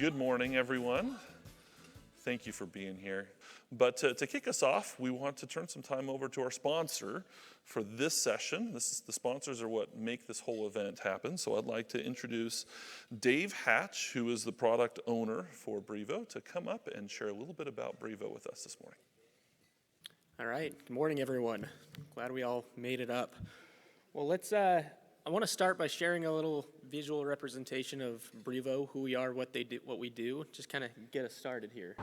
Good morning, everyone. Thank you for being here. But to kick us off, we want to turn some time over to our sponsor for this session. The sponsors are what make this whole event happen. So I'd like to introduce Dave Hatch, who is the product owner for Brivo, to come up and share a little bit about Brivo with us this morning. All right. Good morning, everyone. Glad we all made it up. Well, I want to start by sharing a little visual representation of Brivo, who we are, what we do, just kind of get us started here.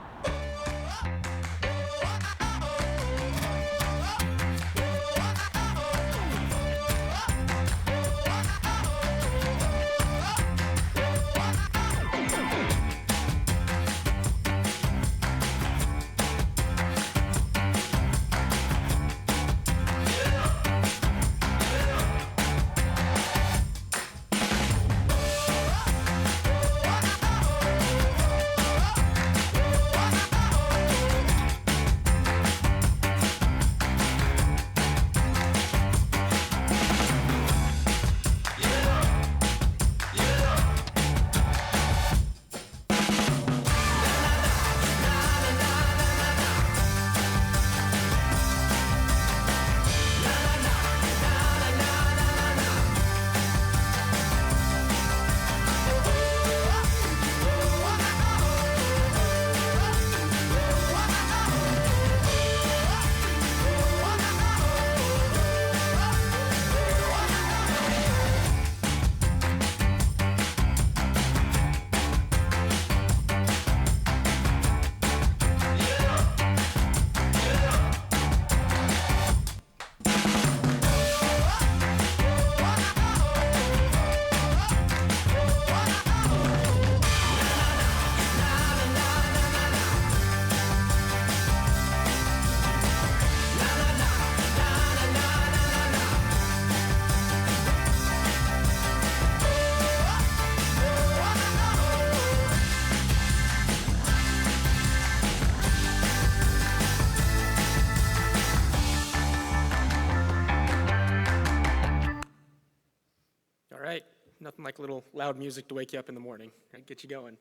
Nothing like a little loud music to wake you up in the morning, right? Get you going.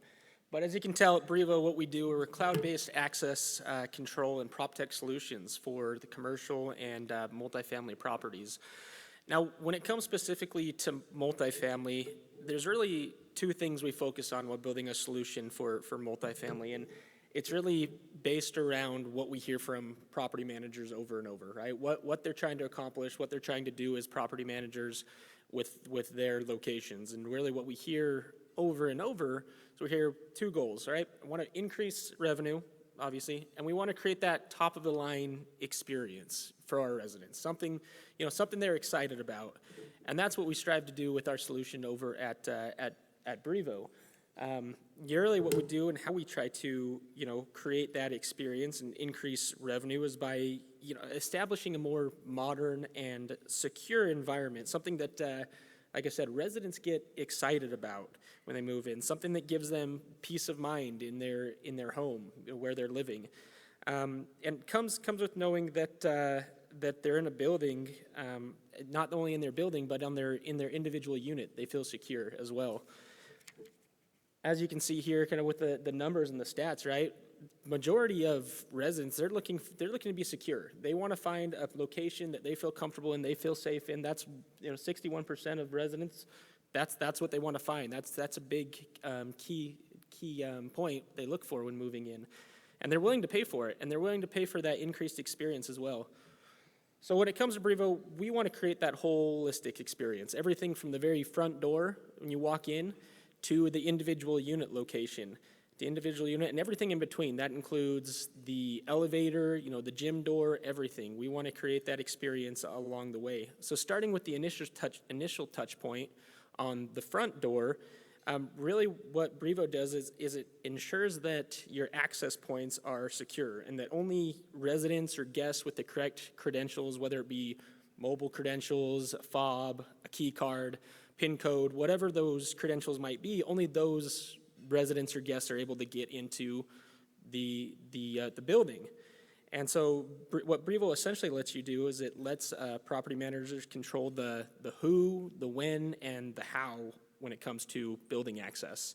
But as you can tell at Brivo, what we do, we're cloud-based access control and PropTech solutions for the commercial and multifamily properties. Now, when it comes specifically to multifamily, there's really two things we focus on while building a solution for multifamily, and it's really based around what we hear from property managers over and over, right? What they're trying to accomplish, what they're trying to do as property managers with their locations. And really what we hear over and over is we hear two goals, right? We want to increase revenue, obviously, and we want to create that top of the line experience for our residents, something they're excited about. And that's what we strive to do with our solution over at Brivo. Really what we do and how we try to, create that experience and increase revenue is by, establishing a more modern and secure environment, something that, like I said, residents get excited about when they move in, something that gives them peace of mind in their home, where they're living. And comes with knowing that they're in a building, not only in their building, but in their individual unit, they feel secure as well. As you can see here, kind of with the numbers and the stats, right? Majority of residents, they're looking to be secure. They want to find a location that they feel comfortable in, they feel safe in. That's 61% of residents. That's what they want to find. That's a big key point they look for when moving in, and they're willing to pay for it, and they're willing to pay for that increased experience as well. So when it comes to Brivo, we want to create that holistic experience. Everything from the very front door when you walk in to the individual unit location, the individual unit, and everything in between. That includes the elevator, the gym door, everything. We want to create that experience along the way. So starting with the initial touch point on the front door, really what Brivo does is it ensures that your access points are secure and that only residents or guests with the correct credentials, whether it be mobile credentials, a fob, a key card, PIN code, whatever those credentials might be, only those residents or guests are able to get into the building. And so what Brivo essentially lets you do is it lets property managers control the who, the when, and the how when it comes to building access.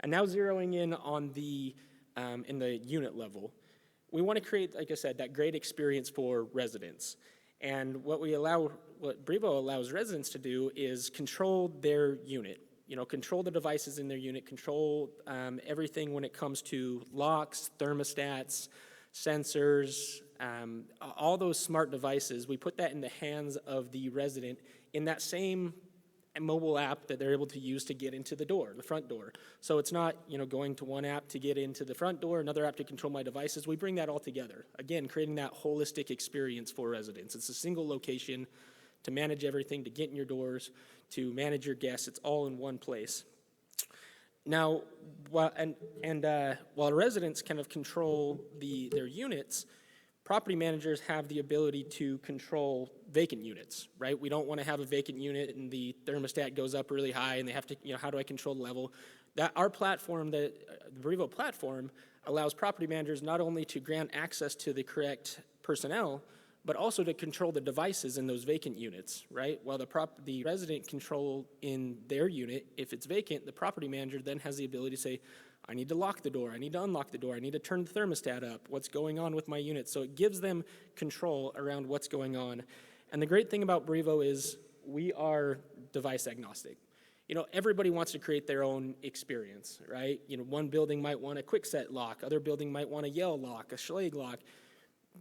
And now zeroing in on in the unit level, we want to create, like I said, that great experience for residents. And what Brivo allows residents to do is control their unit. Control the devices in their unit, control everything when it comes to locks, thermostats, sensors, all those smart devices. We put that in the hands of the resident in that same mobile app that they're able to use to get into the front door. So it's not, going to one app to get into the front door, another app to control my devices. We bring that all together. Again, creating that holistic experience for residents. It's a single location to manage everything, to get in your doors, to manage your guests. It's all in one place. Now, while residents kind of control their units, property managers have the ability to control vacant units, right? We don't want to have a vacant unit and the thermostat goes up really high and they have to, how do I control the level? Our platform, the Brivo platform, allows property managers not only to grant access to the correct personnel, but also to control the devices in those vacant units, right? While the resident control in their unit, if it's vacant, the property manager then has the ability to say, I need to lock the door, I need to unlock the door, I need to turn the thermostat up, what's going on with my unit? So it gives them control around what's going on. And the great thing about Brivo is we are device agnostic. Everybody wants to create their own experience, right? One building might want a quick set lock, other building might want a Yale lock, a Schlage lock.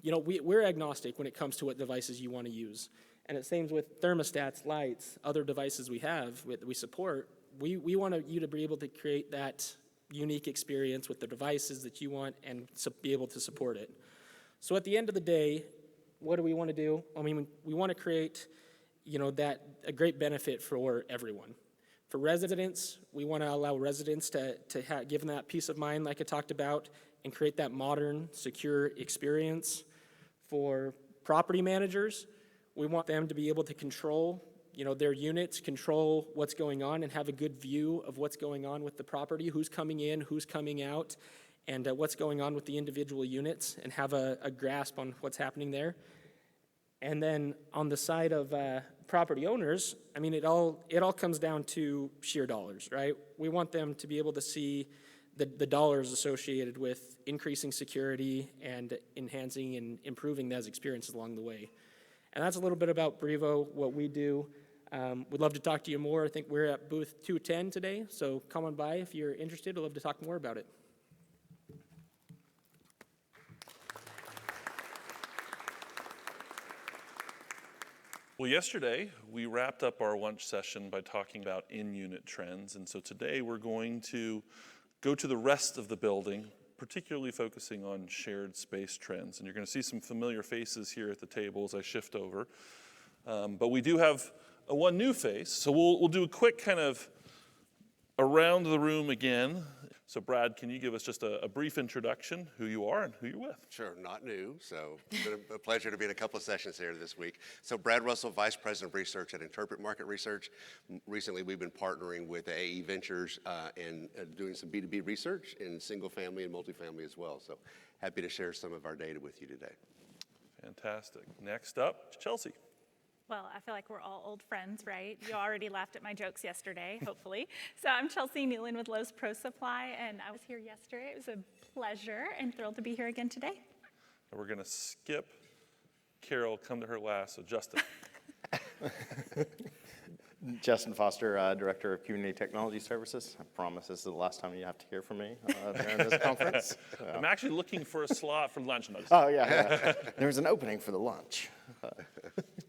We're agnostic when it comes to what devices you want to use. And it same with thermostats, lights, other devices we support. We want you to be able to create that unique experience with the devices that you want and be able to support it. So at the end of the day, what do we want to do? We want to create, a great benefit for everyone. For residents, we want to allow residents to give them that peace of mind like I talked about and create that modern, secure experience. For property managers, we want them to be able to control their units, control what's going on, and have a good view of what's going on with the property, who's coming in, who's coming out, and what's going on with the individual units, and have a grasp on what's happening there. And then on the side of property owners, it all comes down to sheer dollars, right? We want them to be able to see the dollars associated with increasing security and enhancing and improving those experiences along the way. And that's a little bit about Brivo, what we do. We'd love to talk to you more. I think we're at booth 210 today, so come on by if you're interested. I'd love to talk more about it. Well, yesterday we wrapped up our lunch session by talking about in-unit trends, and so today we're going to go to the rest of the building, particularly focusing on shared space trends. And you're going to see some familiar faces here at the table as I shift over. But we do have one new face, so we'll do a quick kind of around the room again. So Brad, can you give us just a brief introduction, who you are and who you're with? Sure, not new, so it's been a pleasure to be in a couple of sessions here this week. So Brad Russell, Vice President of Research at Interpret Market Research. Recently, we've been partnering with AE Ventures and doing some B2B research in single family and multifamily as well. So happy to share some of our data with you today. Fantastic. Next up, Chelsea. Well, I feel like we're all old friends, right? You already laughed at my jokes yesterday, hopefully. So I'm Chelsea Newland with Lowe's Pro Supply, and I was here yesterday. It was a pleasure and thrilled to be here again today. And we're going to skip Carol, come to her last, so Justin. Justin Foster, Director of Community Technology Services. I promise this is the last time you have to hear from me during this conference. I'm actually looking for a slot for lunch. Oh, yeah. There's an opening for the lunch.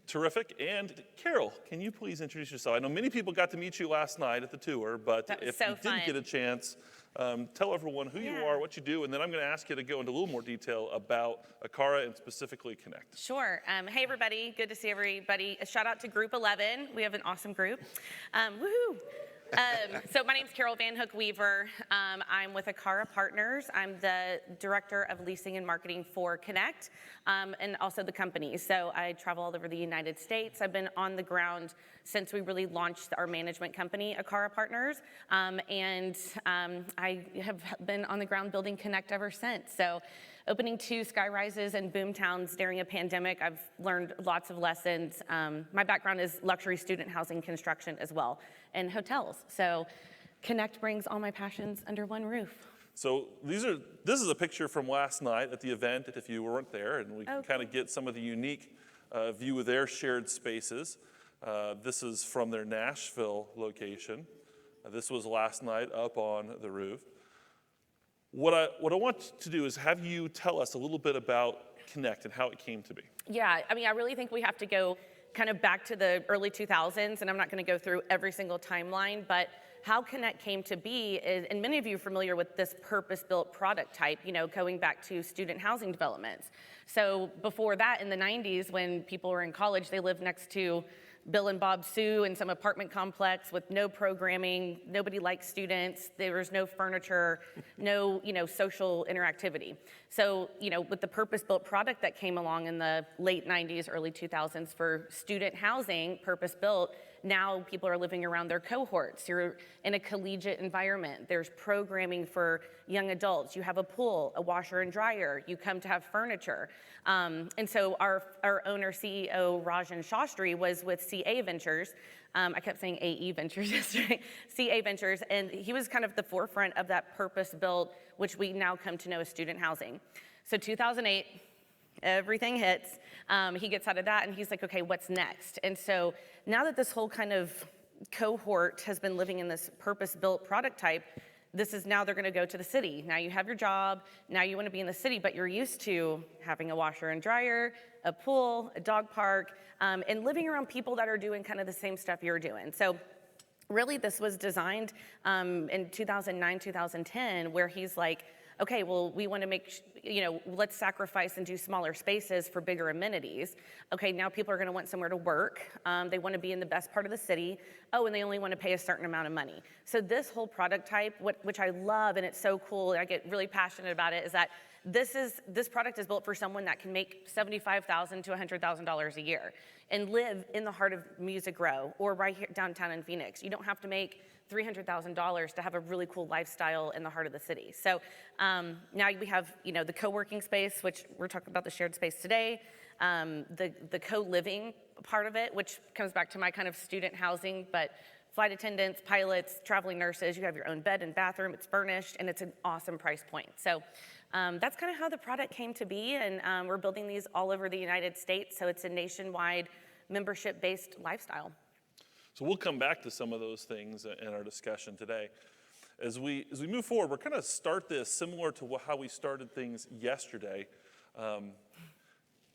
Terrific. And Carol, can you please introduce yourself? I know many people got to meet you last night at the tour, but if you didn't get a chance, tell everyone who you are, what you do, and then I'm going to ask you to go into a little more detail about Akara and specifically Connect. Sure. Hey, everybody. Good to see everybody. A shout out to Group 11. We have an awesome group. Woohoo! So my name's Carol Van Hook Weaver. I'm with Akara Partners. I'm the Director of Leasing and Marketing for Connect and also the company. So I travel all over the United States. I've been on the ground since we really launched our management company, Akara Partners. And I have been on the ground building Connect ever since. So opening 2 skyrises and boomtowns during a pandemic, I've learned lots of lessons. My background is luxury student housing construction as well, and hotels. So Connect brings all my passions under one roof. So this is a picture from last night at the event, if you weren't there, and we can kind of get some of the unique view of their shared spaces. This is from their Nashville location. This was last night up on the roof. What I want to do is have you tell us a little bit about Connect and how it came to be. Yeah, I mean, I really think we have to go kind of back to the early 2000s, and I'm not going to go through every single timeline, but how Connect came to be is, and many of you are familiar with this purpose-built product type, going back to student housing developments. So before that, in the 90s, when people were in college, they lived next to Bill and Bob Sue in some apartment complex with no programming, nobody liked students, there was no furniture, no, social interactivity. So, with the purpose-built product that came along in the late 90s, early 2000s for student housing, purpose-built, now people are living around their cohorts. You're in a collegiate environment. There's programming for young adults. You have a pool, a washer and dryer. You come to have furniture. And so our owner, CEO, Rajan Shastri, was with CA Ventures. I kept saying AE Ventures yesterday, CA Ventures, and he was kind of the forefront of that purpose-built, which we now come to know as student housing. So 2008, everything hits. He gets out of that and he's like, okay, what's next? And so now that this whole kind of cohort has been living in this purpose-built product type, this is now they're gonna go to the city. Now you have your job, now you wanna be in the city, but you're used to having a washer and dryer, a pool, a dog park, and living around people that are doing kind of the same stuff you're doing. So really this was designed in 2009, 2010, where he's like, okay, well, we want to make, let's sacrifice and do smaller spaces for bigger amenities. Okay, now people are going to want somewhere to work. They want to be in the best part of the city. Oh, and they only want to pay a certain amount of money. So this whole product type, which I love, and it's so cool, and I get really passionate about it, is that this product is built for someone that can make $75,000 to $100,000 a year and live in the heart of Music Row or right here downtown in Phoenix. You don't have to make $300,000 to have a really cool lifestyle in the heart of the city. So now we have, the co-working space, which we're talking about the shared space today, the co-living part of it, which comes back to my kind of student housing, but flight attendants, pilots, traveling nurses, you have your own bed and bathroom, it's furnished, and it's an awesome price point. So that's kind of how the product came to be, and we're building these all over the United States, so it's a nationwide membership-based lifestyle. So we'll come back to some of those things in our discussion today. As we move forward, we're going to start this similar to how we started things yesterday,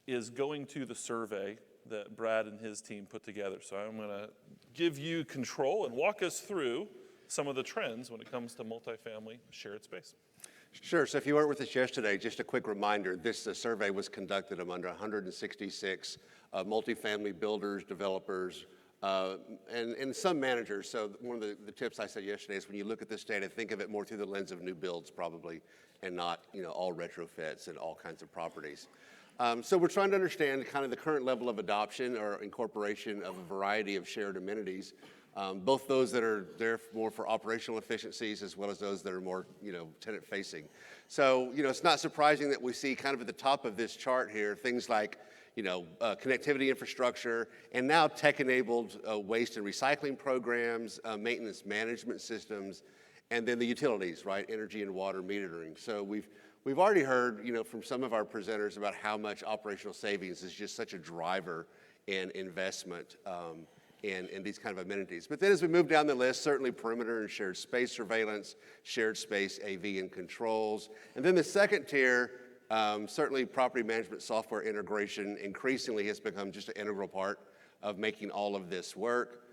is going to the survey that Brad and his team put together. So I'm going to give you control and walk us through some of the trends when it comes to multifamily shared space. Sure. So if you weren't with us yesterday, just a quick reminder, this survey was conducted among 166 multifamily builders, developers, and some managers. So one of the tips I said yesterday is when you look at this data, think of it more through the lens of new builds probably, and not all retrofits and all kinds of properties. So we're trying to understand kind of the current level of adoption or incorporation of a variety of shared amenities, both those that are there more for operational efficiencies as well as those that are more tenant facing. So it's not surprising that we see kind of at the top of this chart here things like connectivity infrastructure, and now tech-enabled waste and recycling programs, maintenance management systems, and then the utilities, right? Energy and water metering. So we've already heard, from some of our presenters about how much operational savings is just such a driver in investment in these kind of amenities. But then as we move down the list, certainly perimeter and shared space surveillance, shared space AV and controls, and then the second tier. Certainly property management software integration increasingly has become just an integral part of making all of this work.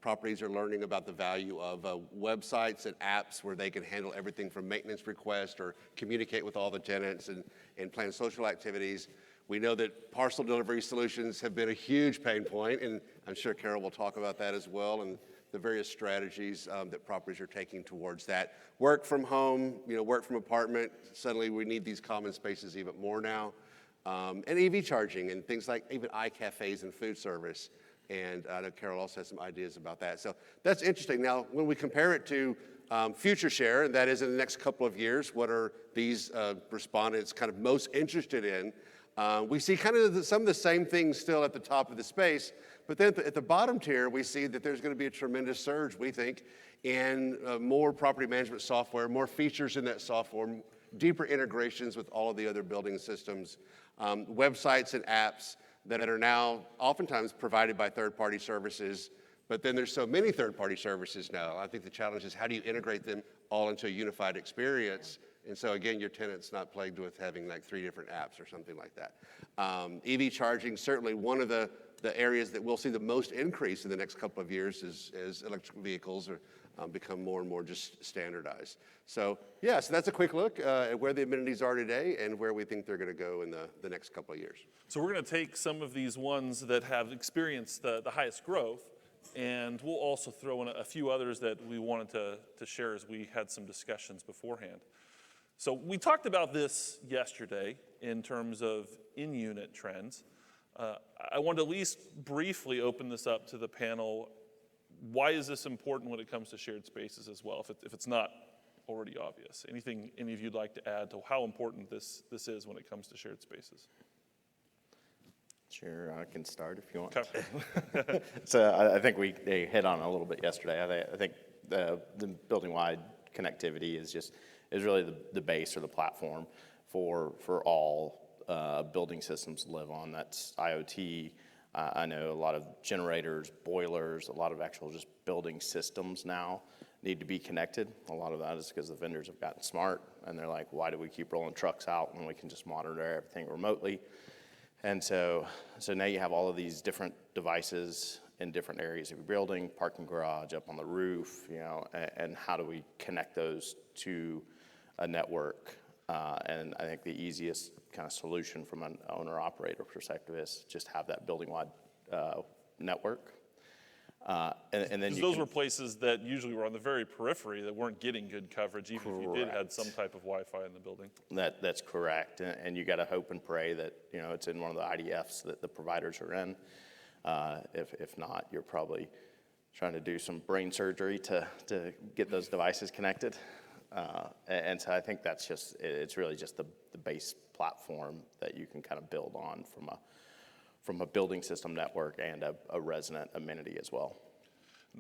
Properties are learning about the value of websites and apps where they can handle everything from maintenance requests or communicate with all the tenants and plan social activities. We know that parcel delivery solutions have been a huge pain point, and I'm sure Carol will talk about that as well, and the various strategies that properties are taking towards that. Work from home, work from apartment, suddenly we need these common spaces even more now. And EV charging and things like even iCafes and food service. And I know Carol also has some ideas about that. So that's interesting. Now, when we compare it to future share, and that is in the next couple of years, what are these respondents kind of most interested in? We see kind of some of the same things still at the top of the space, but then at the bottom tier, we see that there's going to be a tremendous surge, we think, in more property management software, more features in that software, deeper integrations with all of the other building systems, websites and apps that are now oftentimes provided by third-party services, but then there's so many third-party services now. I think the challenge is how do you integrate them all into a unified experience? And so again, your tenant's not plagued with having like 3 different apps or something like that. EV charging, certainly one of the areas that we'll see the most increase in the next couple of years as electric vehicles become more and more just standardized. So yeah, so that's a quick look at where the amenities are today and where we think they're going to go in the next couple of years. So we're going to take some of these ones that have experienced the highest growth, and we'll also throw in a few others that we wanted to share as we had some discussions beforehand. So we talked about this yesterday in terms of in-unit trends. I wanted to at least briefly open this up to the panel. Why is this important when it comes to shared spaces as well, if it's not already obvious? Anything any of you'd like to add to how important this is when it comes to shared spaces? Sure, I can start if you want. Okay. So I think they hit on it a little bit yesterday. I think the building-wide connectivity is really the base or the platform for all building systems to live on. That's IoT. I know a lot of generators, boilers, a lot of actual just building systems now need to be connected. A lot of that is because the vendors have gotten smart and they're like, why do we keep rolling trucks out when we can just monitor everything remotely? And so now you have all of these different devices in different areas of your building, parking garage, up on the roof, and how do we connect those to a network? And I think the easiest kind of solution from an owner-operator perspective is just have that building-wide network. And then Those were places that usually were on the very periphery that weren't getting good coverage, even if you did have some type of Wi-Fi in the building. That's correct, and you got to hope and pray that it's in one of the IDFs that the providers are in. If not, you're probably trying to do some brain surgery to get those devices connected. And so I think it's really just the base platform that you can kind of build on from a building system network and a resident amenity as well.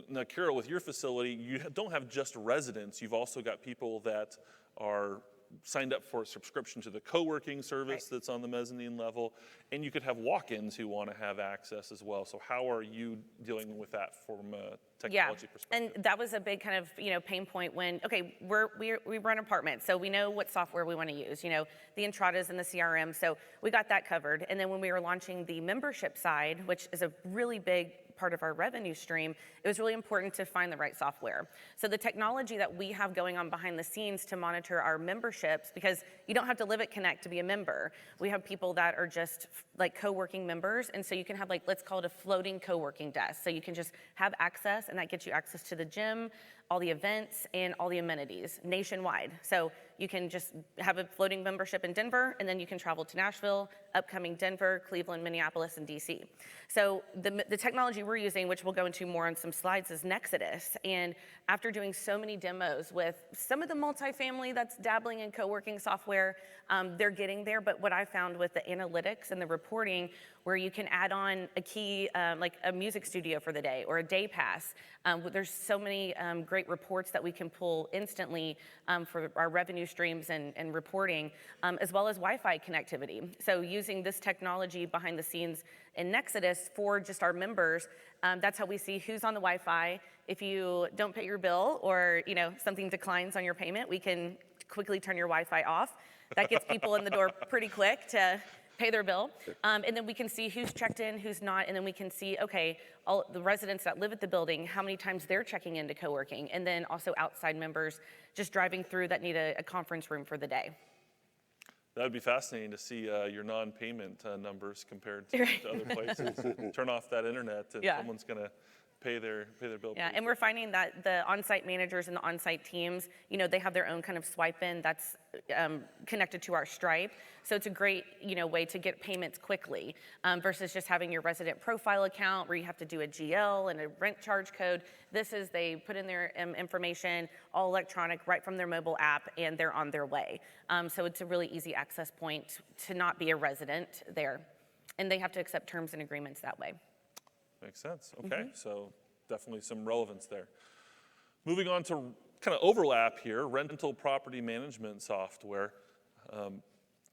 Now, Carol, with your facility, you don't have just residents. You've also got people that are signed up for a subscription to the co-working service that's on the mezzanine level, and you could have walk-ins who want to have access as well. So how are you dealing with that from a technology perspective? And that was a big kind of pain point when we run apartments, so we know what software we want to use. The Entradas and the CRM, so we got that covered. And then when we were launching the membership side, which is a really big part of our revenue stream, it was really important to find the right software. So the technology that we have going on behind the scenes to monitor our memberships, because you don't have to live at Connect to be a member. We have people that are just like co-working members, and so you can have let's call it a floating co-working desk. So you can just have access, and that gets you access to the gym, all the events, and all the amenities nationwide. So you can just have a floating membership in Denver, and then you can travel to Nashville, upcoming Denver, Cleveland, Minneapolis, and DC. So the technology we're using, which we'll go into more on some slides, is Nexodus. And after doing so many demos with some of the multifamily that's dabbling in co-working software, they're getting there. But what I found with the analytics and the reporting, where you can add on a key, like a music studio for the day or a day pass. There's so many great reports that we can pull instantly for our revenue streams and reporting, as well as Wi-Fi connectivity. So using this technology behind the scenes in Nexodus for just our members, that's how we see who's on the Wi-Fi. If you don't pay your bill or something declines on your payment, we can quickly turn your Wi-Fi off. That gets people in the door pretty quick to pay their bill. And then we can see who's checked in, who's not, and then we can see, okay, all the residents that live at the building, how many times they're checking into co-working, and then also outside members just driving through that need a conference room for the day. That would be fascinating to see your non-payment numbers compared to other places. Turn off that internet and someone's going to pay their bill. Yeah, and we're finding that the on-site managers and the on-site teams, they have their own kind of swipe in that's connected to our Stripe. So it's a great, way to get payments quickly versus just having your resident profile account where you have to do a GL and a rent charge code. They put in their information, all electronic, right from their mobile app, and they're on their way. So it's a really easy access point to not be a resident there. And they have to accept terms and agreements that way. Makes sense. Okay, so definitely some relevance there. Moving on to kind of overlap here, rental property management software.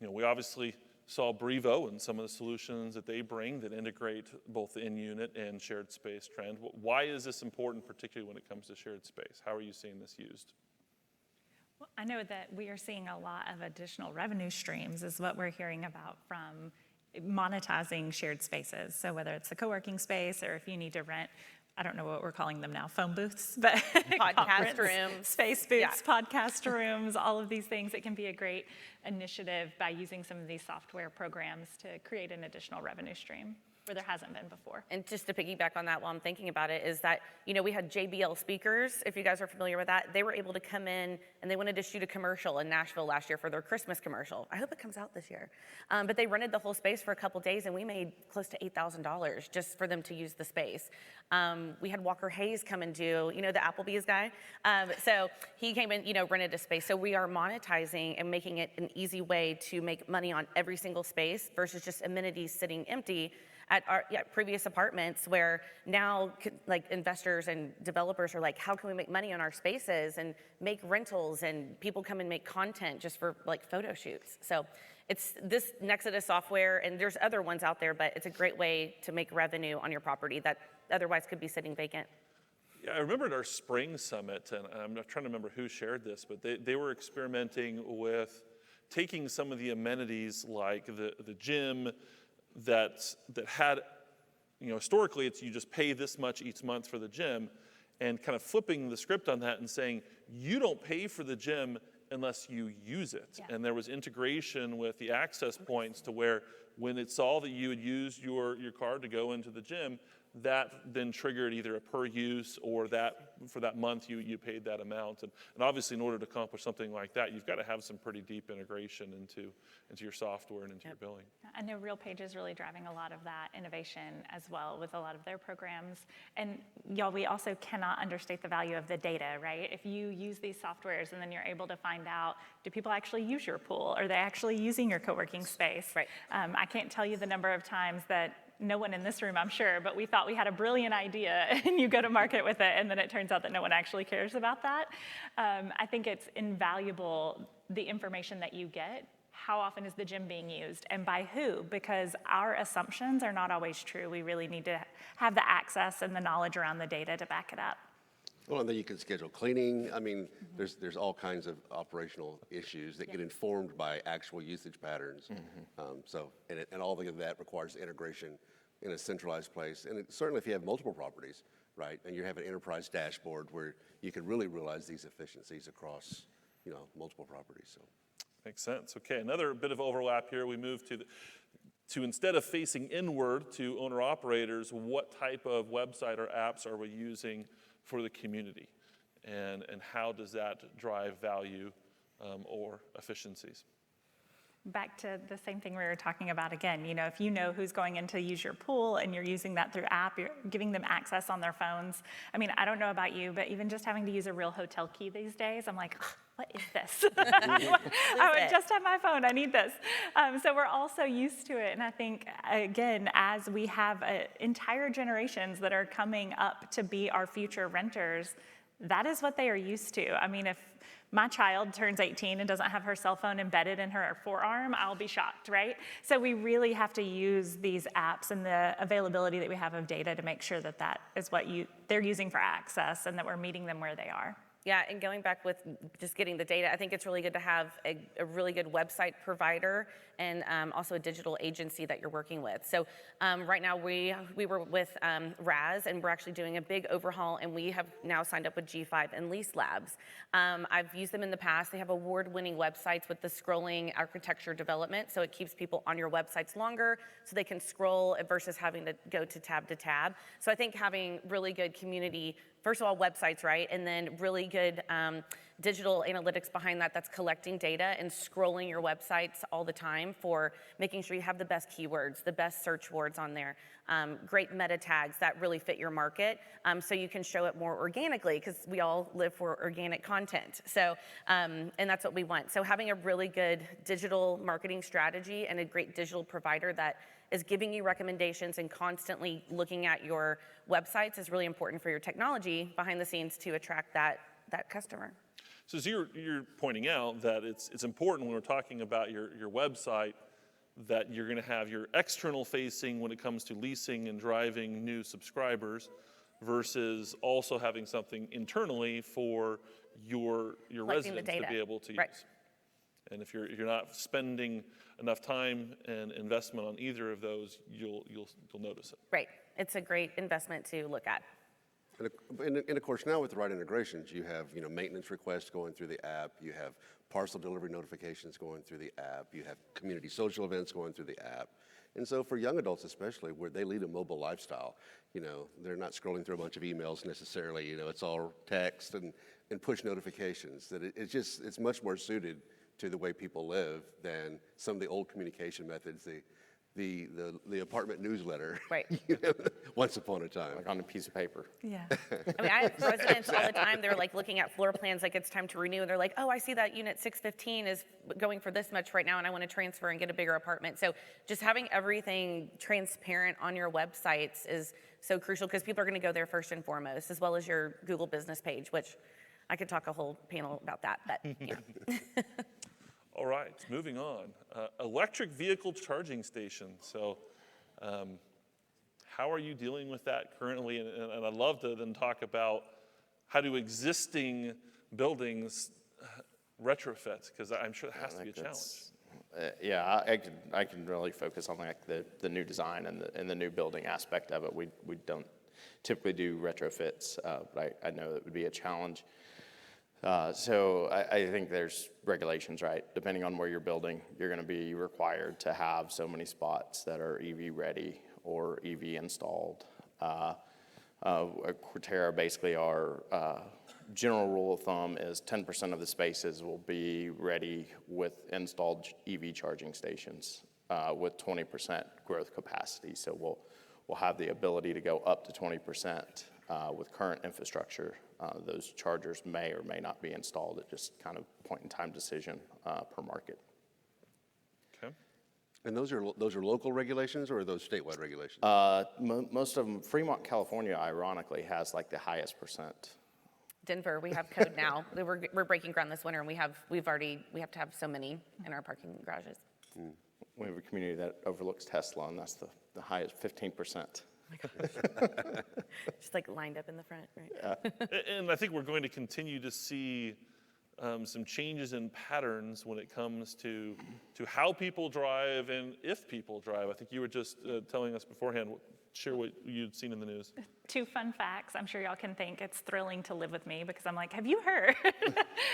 We obviously saw Brivo and some of the solutions that they bring that integrate both the in-unit and shared space trend. Why is this important, particularly when it comes to shared space? How are you seeing this used? Well, I know that we are seeing a lot of additional revenue streams is what we're hearing about from monetizing shared spaces. So whether it's a co-working space or if you need to rent, I don't know what we're calling them now, phone booths, but Podcast rooms. Space booths, podcast rooms, all of these things. It can be a great initiative by using some of these software programs to create an additional revenue stream where there hasn't been before. And just to piggyback on that while I'm thinking about it is that, we had JBL speakers, if you guys are familiar with that. They were able to come in and they wanted to shoot a commercial in Nashville last year for their Christmas commercial. I hope it comes out this year. But they rented the whole space for a couple days and we made close to $8,000 just for them to use the space. We had Walker Hayes come and do, the Applebee's guy. So he came in, rented a space. So we are monetizing and making it an easy way to make money on every single space versus just amenities sitting empty at our previous apartments where now investors and developers are like, how can we make money on our spaces and make rentals and people come and make content just for photo shoots. So it's this Nexodus software and there's other ones out there, but it's a great way to make revenue on your property that otherwise could be sitting vacant. Yeah, I remember at our spring summit, and I'm not trying to remember who shared this, but they were experimenting with taking some of the amenities like the gym that had, historically it's you just pay this much each month for the gym, and kind of flipping the script on that and saying, you don't pay for the gym unless you use it. Yeah. And there was integration with the access points to where when it saw that you had used your card to go into the gym, that then triggered either a per use or that for that month you paid that amount. And obviously in order to accomplish something like that, you've got to have some pretty deep integration into your software and into your billing. I know RealPage is really driving a lot of that innovation as well with a lot of their programs. And y'all, we also cannot understate the value of the data, right? If you use these softwares and then you're able to find out, do people actually use your pool? Are they actually using your co-working space? Right. I can't tell you the number of times that no one in this room, I'm sure, but we thought we had a brilliant idea and you go to market with it and then it turns out that no one actually cares about that. I think it's invaluable, the information that you get. How often is the gym being used and by who? Because our assumptions are not always true. We really need to have the access and the knowledge around the data to back it up. Well, and then you can schedule cleaning. I mean, there's all kinds of operational issues that get informed by actual usage patterns. And all of that requires integration in a centralized place. And certainly if you have multiple properties, right, and you have an enterprise dashboard where you can really realize these efficiencies across, multiple properties. So. Makes sense. Okay, another bit of overlap here. We move to instead of facing inward to owner operators, what type of website or apps are we using for the community? And how does that drive value or efficiencies? Back to the same thing we were talking about again, if you know who's going in to use your pool and you're using that through app, you're giving them access on their phones. I mean, I don't know about you, but even just having to use a real hotel key these days, I'm like, what is this? I would just have my phone, I need this. So we're all so used to it. And I think, again, as we have entire generations that are coming up to be our future renters, that is what they are used to. I mean, if my child turns 18 and doesn't have her cell phone embedded in her forearm, I'll be shocked, right? So we really have to use these apps and the availability that we have of data to make sure that that is what they're using for access and that we're meeting them where they are. Yeah, and going back with just getting the data, I think it's really good to have a really good website provider and also a digital agency that you're working with. So right now we were with Raz, and we're actually doing a big overhaul, and we have now signed up with G5 and Lease Labs. I've used them in the past. They have award-winning websites with the scrolling architecture development, so it keeps people on your websites longer so they can scroll versus having to go to tab. So I think having really good community, first of all, websites, right? And then really good digital analytics behind that that's collecting data and scrolling your websites all the time for making sure you have the best keywords, the best search words on there, great meta tags that really fit your market, so you can show it more organically, because we all live for organic content. So, and that's what we want. So having a really good digital marketing strategy and a great digital provider that is giving you recommendations and constantly looking at your websites is really important for your technology behind the scenes to attract that customer. So as you're pointing out that it's important when we're talking about your website that you're going to have your external facing when it comes to leasing and driving new subscribers versus also having something internally for your Collecting the residents to data. be able to Right. use. And if you're not spending enough time and investment on either of those, you'll notice it. Right. It's a great investment to look at. And of course, now with the right integrations, you have maintenance requests going through the app, you have parcel delivery notifications going through the app, you have community social events going through the app. And so for young adults especially, where they lead a mobile lifestyle, they're not scrolling through a bunch of emails necessarily, it's all text and push notifications. That it's much more suited to the way people live than some of the old communication methods, the apartment newsletter. Right. Once upon a time. Like on a piece of paper. Yeah. I mean, I have residents all the time, they're like looking at floor plans like it's time to renew, and they're like, oh, I see that unit 615 is going for this much right now, and I want to transfer and get a bigger apartment. So just having everything transparent on your websites is so crucial, because people are going to go there first and foremost, as well as your Google business page, which I could talk a whole panel about that, but yeah. All right, moving on. Electric vehicle charging stations. So how are you dealing with that currently? And I'd love to then talk about how do existing buildings retrofit, because I'm sure that has to be a challenge. Yeah, I can really focus on like the new design and the new building aspect of it. We don't typically do retrofits, but I know that would be a challenge. So I think there's regulations, right? Depending on where you're building, you're going to be required to have so many spots that are EV ready or EV installed. Quaterra, basically our general rule of thumb is 10% of the spaces will be ready with installed EV charging stations with 20% growth capacity. So we'll have the ability to go up to 20% with current infrastructure. Those chargers may or may not be installed. It just kind of point-in-time decision per market. Okay. And those are local regulations, or are those statewide regulations? Most of them, Fremont, California, ironically, has like the highest percent. Denver, we have code now. We're breaking ground this winter, and we have to have so many in our parking garages. We have a community that overlooks Tesla, and that's the highest, 15%. Just like lined up in the front, right? And I think we're going to continue to see some changes in patterns when it comes to how people drive and if people drive. I think you were just telling us beforehand, share what you'd seen in the news. 2 fun facts. I'm sure y'all can think it's thrilling to live with me, because I'm like, have you heard?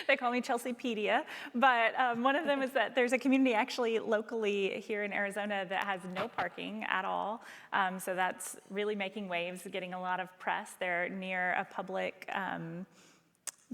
They call me Chelseapedia. But one of them is that there's a community actually locally here in Arizona that has no parking at all. So that's really making waves, getting a lot of press. They're near a public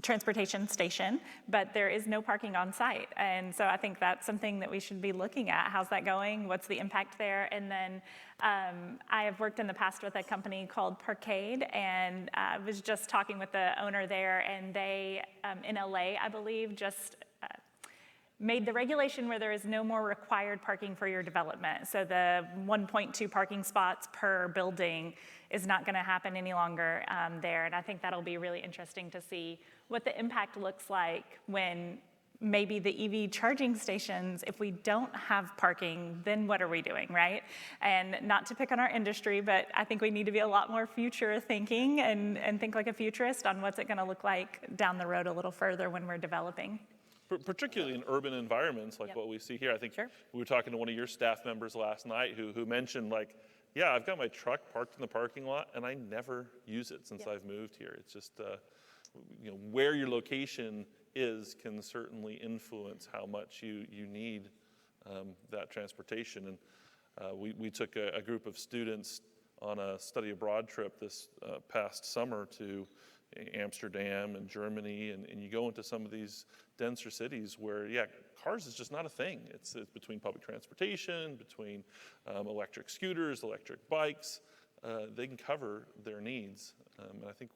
transportation station, but there is no parking on site. And so I think that's something that we should be looking at. How's that going? What's the impact there? And then I have worked in the past with a company called Parkade, and I was just talking with the owner there, and they, in LA, I believe, just made the regulation where there is no more required parking for your development. So the 1.2 parking spots per building is not going to happen any longer there. And I think that'll be really interesting to see what the impact looks like when maybe the EV charging stations, if we don't have parking, then what are we doing, right? And not to pick on our industry, but I think we need to be a lot more future thinking and think like a futurist on what's it gonna look like down the road a little further when we're developing. Particularly in urban environments like Yep. what we see here. I think Sure. we were talking to one of your staff members last night who mentioned like, yeah, I've got my truck parked in the parking lot and I never use it since I've moved here. It's just, where your location is can certainly influence how much you need that transportation. And we took a group of students on a study abroad trip this past summer to Amsterdam and Germany, and you go into some of these denser cities where, yeah, cars is just not a thing. It's between public transportation, between electric scooters, electric bikes. They can cover their needs. And I think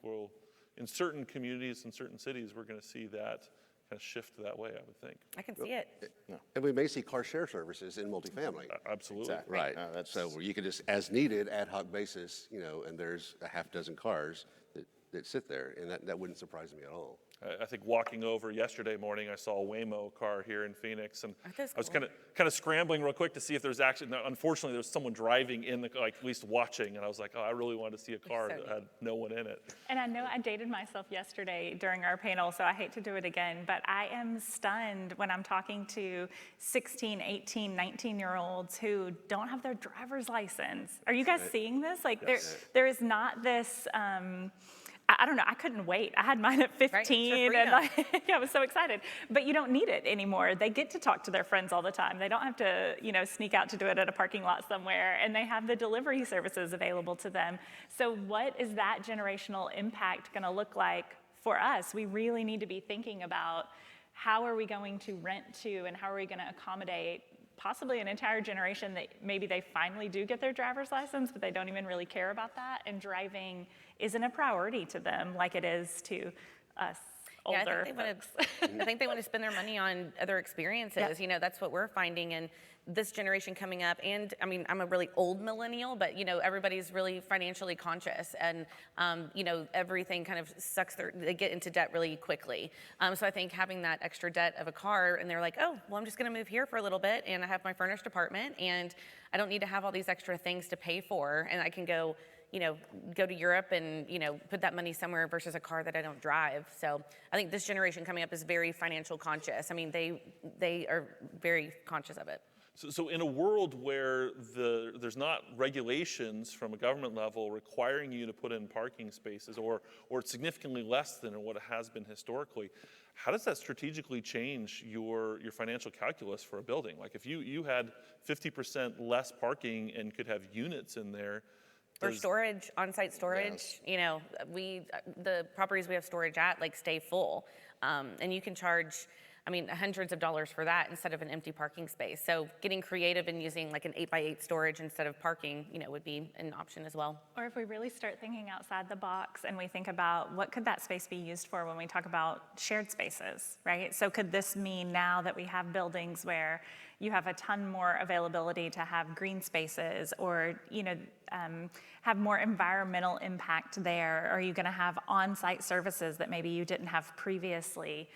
in certain communities and certain cities, we're going to see that kind of shift that way, I would think. I can see it. And we may see car share services in multifamily. Absolutely. Exactly. Right. That's- So where you could just, as needed, ad hoc basis, and there's a half dozen cars that sit there, and that wouldn't surprise me at all. I think walking over yesterday morning, I saw a Waymo car here in Phoenix, and Aren't those I was cool? kind of scrambling real quick to see if there's actually. Now, unfortunately, there was someone driving in at least watching, and I was like, oh, I really wanted to see a car so that had no one in it. And I know I dated myself yesterday during our panel, so I hate to do it again, but I am stunned when I'm talking to 16, 18, 19-year-olds who don't have their driver's license. Are you guys seeing this? Like, there is not this, I don't know, I couldn't wait. I had mine at 15, and I was so excited. But you don't need it anymore. They get to talk to their friends all the time. They don't have to, sneak out to do it at a parking lot somewhere, and they have the delivery services available to them. So what is that generational impact gonna look like for us? We really need to be thinking about how are we going to rent to, and how are we gonna accommodate possibly an entire generation that maybe they finally do get their driver's license, but they don't even really care about that, and driving isn't a priority to them like it is to us older folks. I think they want to spend their money on other experiences. Yep. That's what we're finding. And this generation coming up, and I mean, I'm a really old millennial, but everybody's really financially conscious, and everything kind of they get into debt really quickly. So I think having that extra debt of a car, and they're like, oh, well, I'm just gonna move here for a little bit, and I have my furnished apartment, and I don't need to have all these extra things to pay for, and I can go to Europe and, put that money somewhere versus a car that I don't drive. So I think this generation coming up is very financial conscious. I mean, they are very conscious of it. So in a world where there's not regulations from a government level requiring you to put in parking spaces, or it's significantly less than what it has been historically, how does that strategically change your financial calculus for a building? Like if you had 50% less parking and could have units in there, Or storage, on-site storage. Yes. The properties we have storage at stay full, and you can charge, hundreds of dollars for that instead of an empty parking space. So getting creative and using an 8x8 storage instead of parking, would be an option as well. Or if we really start thinking outside the box and we think about what could that space be used for when we talk about shared spaces, right? So could this mean now that we have buildings where you have a ton more availability to have green spaces, or have more environmental impact there? Are you gonna have on-site services that maybe you didn't have previously?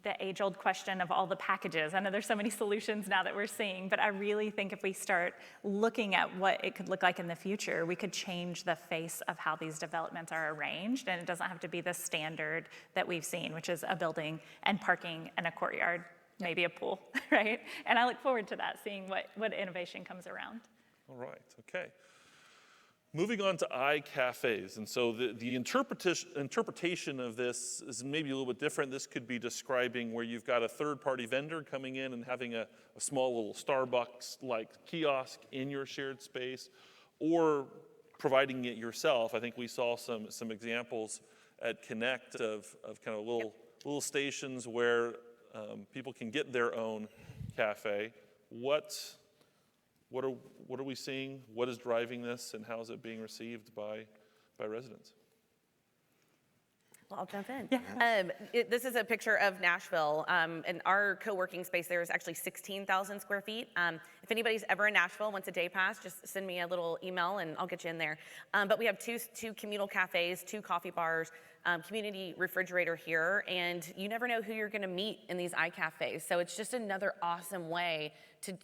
The age-old question of all the packages. I know there's so many solutions now that we're seeing, but I really think if we start looking at what it could look like in the future, we could change the face of how these developments are arranged, and it doesn't have to be the standard that we've seen, which is a building and parking and a courtyard, maybe a pool, right? And I look forward to that, seeing what innovation comes around. All right, okay. Moving on to iCafes, and so the interpretation of this is maybe a little bit different. This could be describing where you've got a third-party vendor coming in and having a small little Starbucks-like kiosk in your shared space, or providing it yourself. I think we saw some examples at Connect of kind of little stations where people can get their own cafe. What are we seeing? What is driving this, and how is it being received by residents? Well, I'll jump in. Yeah. This is a picture of Nashville, and our co-working space there is actually 16,000 square feet. If anybody's ever in Nashville, wants a day pass, just send me a little email and I'll get you in there. But we have two communal cafes, 2 coffee bars, community refrigerator here, and you never know who you're going to meet in these iCafes. So it's just another awesome way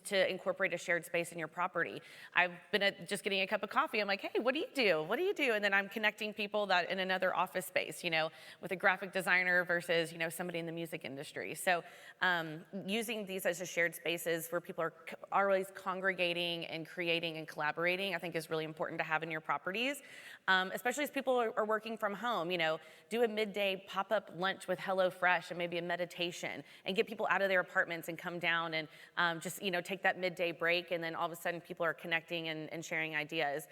to incorporate a shared space in your property. I've been just getting a cup of coffee. I'm like, hey, what do you do? What do you do? And then I'm connecting people that in another office space, with a graphic designer versus, somebody in the music industry. So using these as a shared spaces where people are always congregating and creating and collaborating, I think is really important to have in your properties, especially as people are working from home. Do a midday pop-up lunch with HelloFresh and maybe a meditation, and get people out of their apartments and come down and just take that midday break, and then all of a sudden people are connecting and sharing ideas.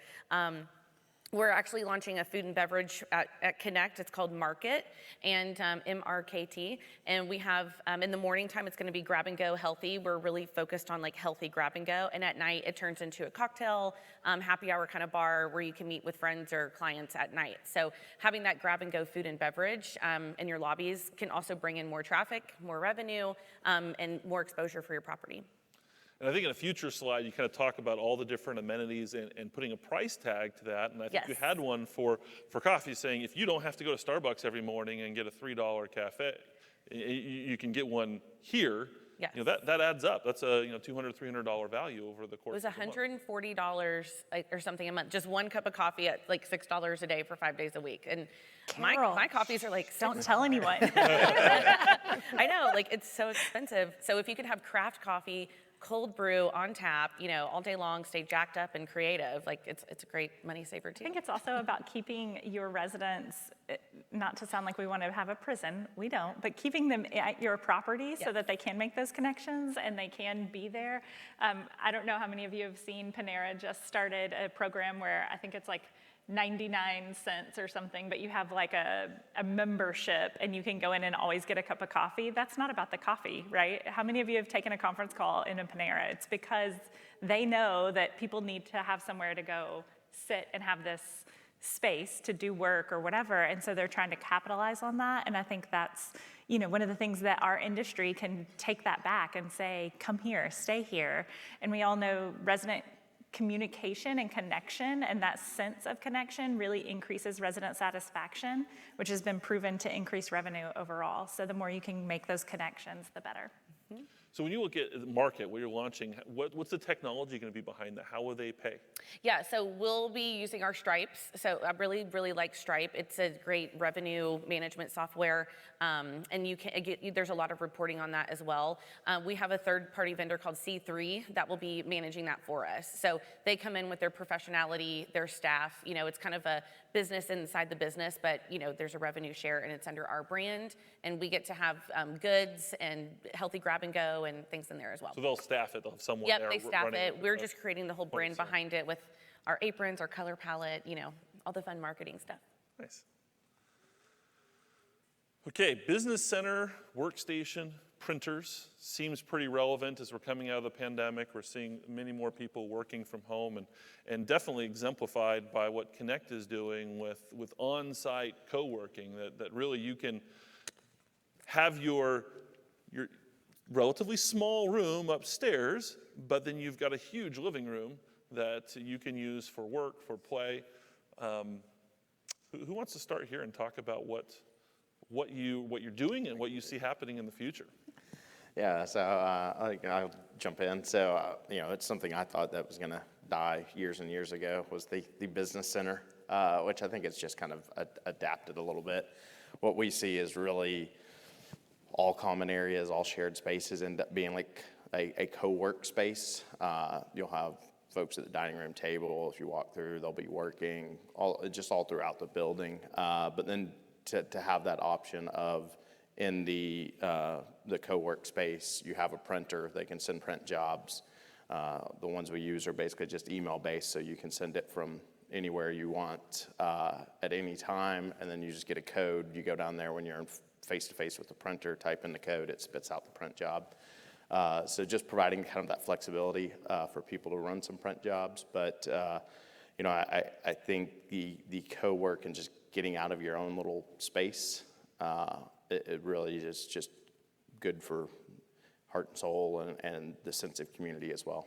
We're actually launching a food and beverage at Connect. It's called Market, and MRKT. And we have, in the morning time, it's gonna be grab and go healthy. We're really focused on like healthy grab and go. And at night, it turns into a cocktail, happy hour kind of bar where you can meet with friends or clients at night. So having that grab and go food and beverage in your lobbies can also bring in more traffic, more revenue, and more exposure for your property. And I think in a future slide, you kind of talk about all the different amenities and putting a price tag to that. And I think you had one for coffee saying, if you don't have to go to Starbucks every morning and get a $3 cafe, you can get one here. Yes. That adds up. That's a $200, $300 value over the course of It was $140 or something a month. Just one cup of coffee at like $6 a day for 5 days a week. And my coffees are like Don't tell anyone. I know, like it's so expensive. So if you could have craft coffee, cold brew on tap, all day long, stay jacked up and creative, like it's a great money saver too. I think it's also about keeping your residents, not to sound like we want to have a prison, we don't, but keeping them at your property so that they can make those connections and they can be there. I don't know how many of you have seen Panera just started a program where I think it's like 99 cents or something, but you have like a membership and you can go in and always get a cup of coffee. That's not about the coffee, right? How many of you have taken a conference call in a Panera? It's because they know that people need to have somewhere to go sit and have this space to do work or whatever, and so they're trying to capitalize on that. And I think that's one of the things that our industry can take that back and say, come here, stay here. And we all know resident communication and connection, and that sense of connection really increases resident satisfaction, which has been proven to increase revenue overall. So the more you can make those connections, the better. So when you look at the market, where you're launching, what's the technology going to be behind that? How will they pay? Yeah, so we'll be using our Stripes. So I really, really like Stripe. It's a great revenue management software, and there's a lot of reporting on that as well. We have a third-party vendor called C3 that will be managing that for us. So they come in with their professionality, their staff. It's kind of a business inside the business, but there's a revenue share, and it's under our brand, and we get to have goods and healthy grab and go and things in there as well. So they'll staff it. They'll have someone there. Yep, they staff running it. We're just creating the whole brand sorry. behind it with our aprons, our color palette, all the fun marketing stuff. Nice. Okay, business center, workstation, printers seems pretty relevant as we're coming out of the pandemic. We're seeing many more people working from home, and definitely exemplified by what Connect is doing with on-site co-working, that really you can have your relatively small room upstairs, but then you've got a huge living room that you can use for work, for play. Who wants to start here and talk about what you're doing and what you see happening in the future? Yeah, so I'll jump in. So, it's something I thought that was going to die years and years ago, was the business center, which I think it's just kind of adapted a little bit. What we see is really all common areas, all shared spaces end up being like a co-work space. You'll have folks at the dining room table. If you walk through, they'll be working all throughout the building. But then to have that option of in the co-work space, you have a printer. They can send print jobs. The ones we use are basically just email based, so you can send it from anywhere you want at any time, and then you just get a code. You go down there when you're face-to-face with the printer, type in the code, it spits out the print job. So just providing kind of that flexibility for people to run some print jobs. But I think the co-work and just getting out of your own little space, it really is just good for heart and soul and the sense of community as well.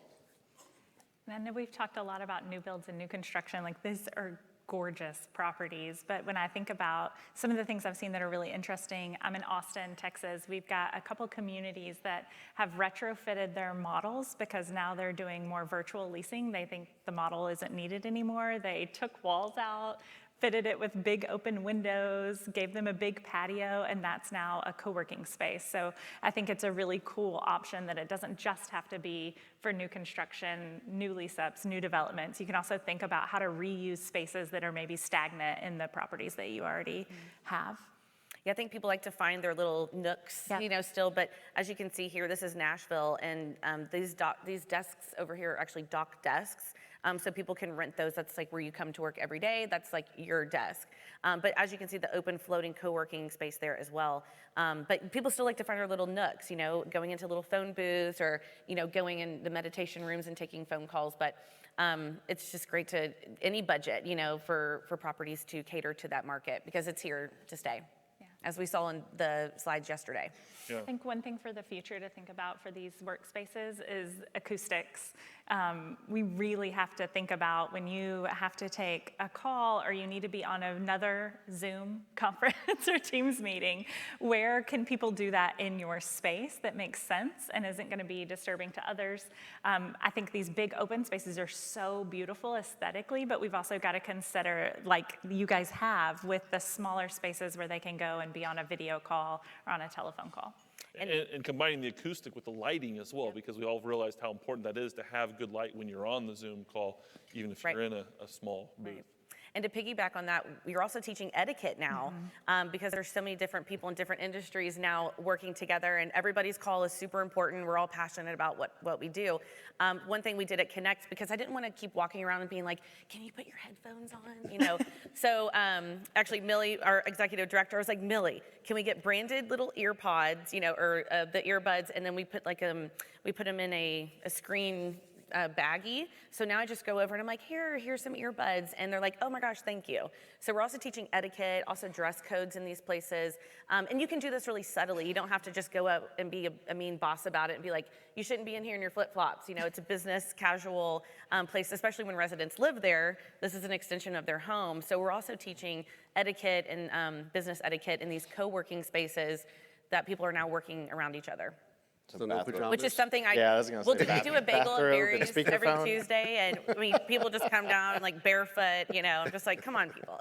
And I know we've talked a lot about new builds and new construction. Like these are gorgeous properties. But when I think about some of the things I've seen that are really interesting, I'm in Austin, Texas. We've got a couple communities that have retrofitted their models because now they're doing more virtual leasing. They think the model isn't needed anymore. They took walls out, fitted it with big open windows, gave them a big patio, and that's now a co-working space. So I think it's a really cool option that it doesn't just have to be for new construction, new lease-ups, new developments. You can also think about how to reuse spaces that are maybe stagnant in the properties that you already have. Yeah, I think people like to find their little nooks, Yeah. still, but as you can see here, this is Nashville, and these desks over here are actually dock desks. So people can rent those. That's like where you come to work every day. That's like your desk. But as you can see, the open floating co-working space there as well. But people still like to find their little nooks, going into little phone booths or, going in the meditation rooms and taking phone calls. But it's just great to, any budget, for properties to cater to that market because it's here to stay, as we saw in the slides yesterday. Yeah. I think one thing for the future to think about for these workspaces is acoustics. We really have to think about when you have to take a call or you need to be on another Zoom conference or Teams meeting, where can people do that in your space that makes sense and isn't going to be disturbing to others? I think these big open spaces are so beautiful aesthetically, but we've also got to consider, like you guys have, with the smaller spaces where they can go and be on a video call or on a telephone call. And combining the acoustic with the lighting as well, because we all realized how important that is to have good light when you're on the Zoom call, even if you're in a small booth. Right. And to piggyback on that, we're also teaching etiquette now because there's so many different people in different industries now working together, and everybody's call is super important. We're all passionate about what we do. One thing we did at Connect, because I didn't want to keep walking around and being like, can you put your headphones on? So actually Millie, our executive director, I was like, Millie, can we get branded little ear pods, or the earbuds, and then we put them in a screen baggie. So now I just go over and I'm like, here's some earbuds. And they're like, oh my gosh, thank you. So we're also teaching etiquette, also dress codes in these places. And you can do this really subtly. You don't have to just go out and be a mean boss about it and be like, you shouldn't be in here in your flip-flops. It's a business casual place, especially when residents live there. This is an extension of their home. So we're also teaching etiquette and business etiquette in these co-working spaces that people are now working around each other. So no pajamas? Which is something I was gonna say we do a bagel at bathrobe and a Barry's every speakerphone. Tuesday, and people just come down like barefoot, I'm just like, come on, people,